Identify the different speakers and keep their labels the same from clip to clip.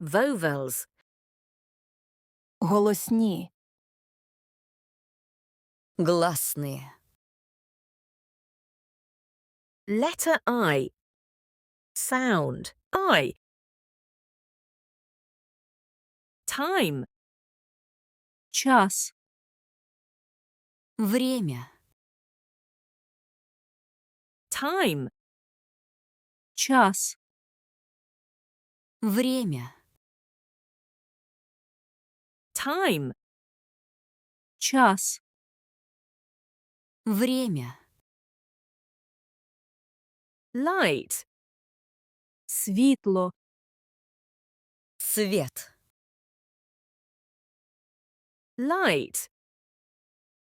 Speaker 1: Vowels.
Speaker 2: Голосні.
Speaker 1: Гласные. Letter I. Sound I. Time.
Speaker 2: Час.
Speaker 1: Время. Time.
Speaker 2: Час.
Speaker 1: Время. Time.
Speaker 2: Час.
Speaker 1: Время. Light.
Speaker 2: Світло.
Speaker 1: Свет. Light.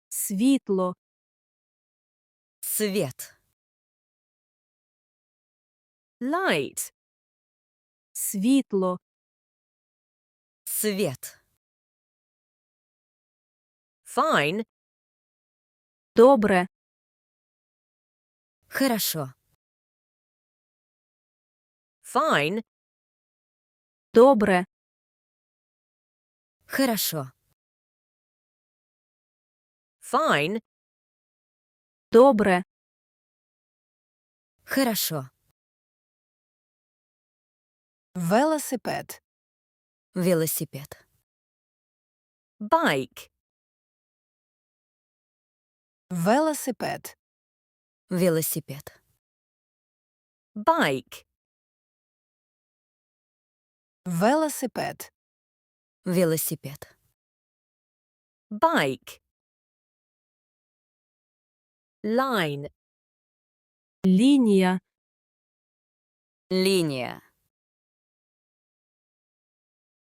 Speaker 2: Світло.
Speaker 1: Свет. Light.
Speaker 2: Світло.
Speaker 1: Свет. Fine.
Speaker 2: Добре.
Speaker 1: Хорошо. Fine.
Speaker 2: Добре.
Speaker 1: Хорошо. Fine.
Speaker 2: Добре.
Speaker 1: Хорошо.
Speaker 2: Велосипед.
Speaker 1: Велосипед. Bike.
Speaker 2: Велосипед.
Speaker 1: Велосипед. Bike.
Speaker 2: Велосипед.
Speaker 1: Велосипед. Bike. Line.
Speaker 2: Лінія.
Speaker 1: Линия.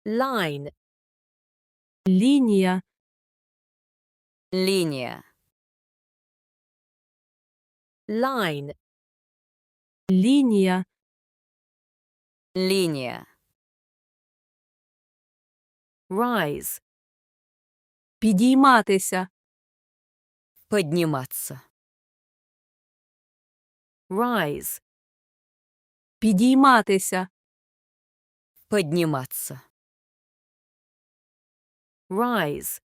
Speaker 1: Line.
Speaker 2: Лінія.
Speaker 1: Линия. Line.
Speaker 2: Лінія.
Speaker 1: Линия. Rise.
Speaker 2: Підійматися.
Speaker 1: Подниматься. Rise.
Speaker 2: Підійматися.
Speaker 1: Подниматься. Rise.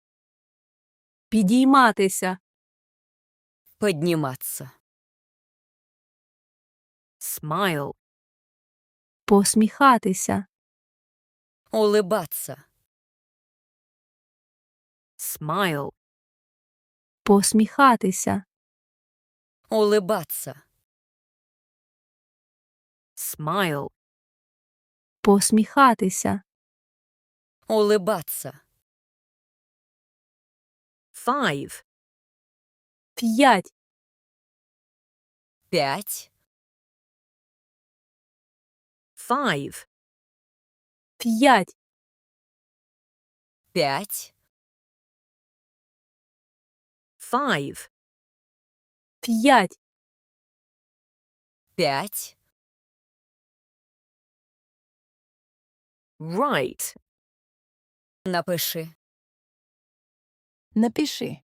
Speaker 2: Підійматися.
Speaker 1: Подниматься. Smile.
Speaker 2: Посміхатися.
Speaker 1: Улыбаться. Smile.
Speaker 2: Посміхатися.
Speaker 1: Улыбаться. Smile.
Speaker 2: Посміхатися.
Speaker 1: Улыбаться. Five.
Speaker 2: 5.
Speaker 1: 5. Five.
Speaker 2: 5.
Speaker 1: 5. Five.
Speaker 2: 5.
Speaker 1: 5. Write. Напиши.
Speaker 2: Напиши.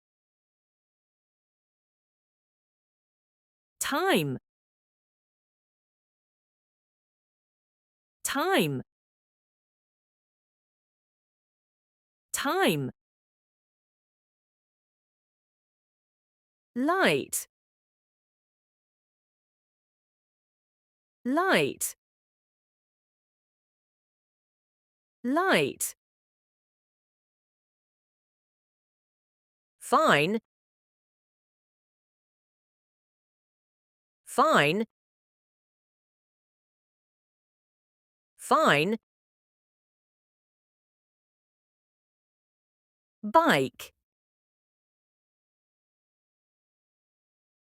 Speaker 1: Time. Time. Time. Light. Light. Light. Fine. Fine. Fine. Bike.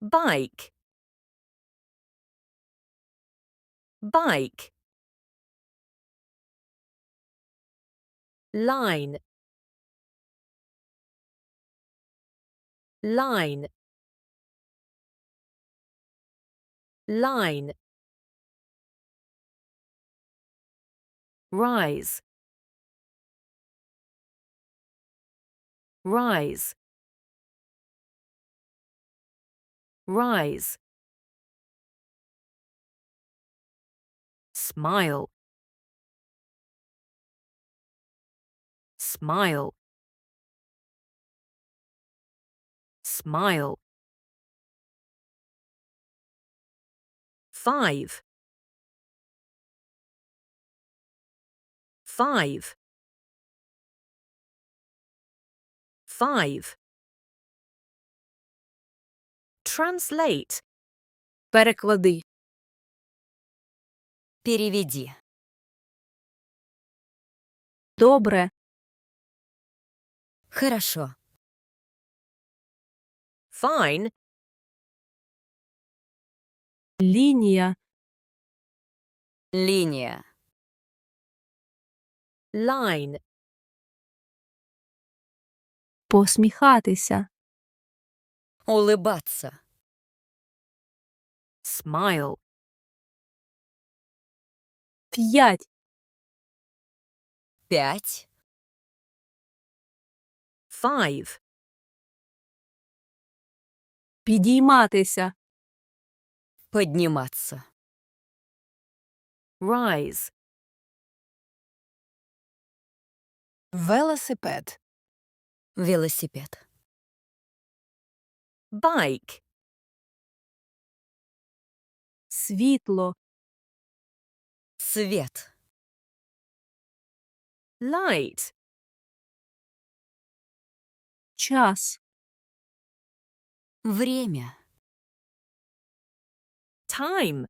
Speaker 1: Bike. Bike. Line. Line. Line. Rise. Rise. Rise. Smile. Smile. Smile. 5. 5. 5. Translate.
Speaker 2: Переклади.
Speaker 3: Переведи.
Speaker 2: Добре.
Speaker 3: Хорошо.
Speaker 1: Fine.
Speaker 2: Лінія.
Speaker 3: Линия.
Speaker 1: Line.
Speaker 2: Посміхатися.
Speaker 3: Улыбаться.
Speaker 1: Smile.
Speaker 2: 5.
Speaker 3: 5.
Speaker 1: 5.
Speaker 2: Підійматися.
Speaker 3: Подниматься.
Speaker 1: Rise.
Speaker 2: Велосипед.
Speaker 3: Велосипед.
Speaker 1: Bike.
Speaker 2: Світло.
Speaker 3: Свет.
Speaker 1: Light.
Speaker 2: Час.
Speaker 3: Время.
Speaker 1: Time.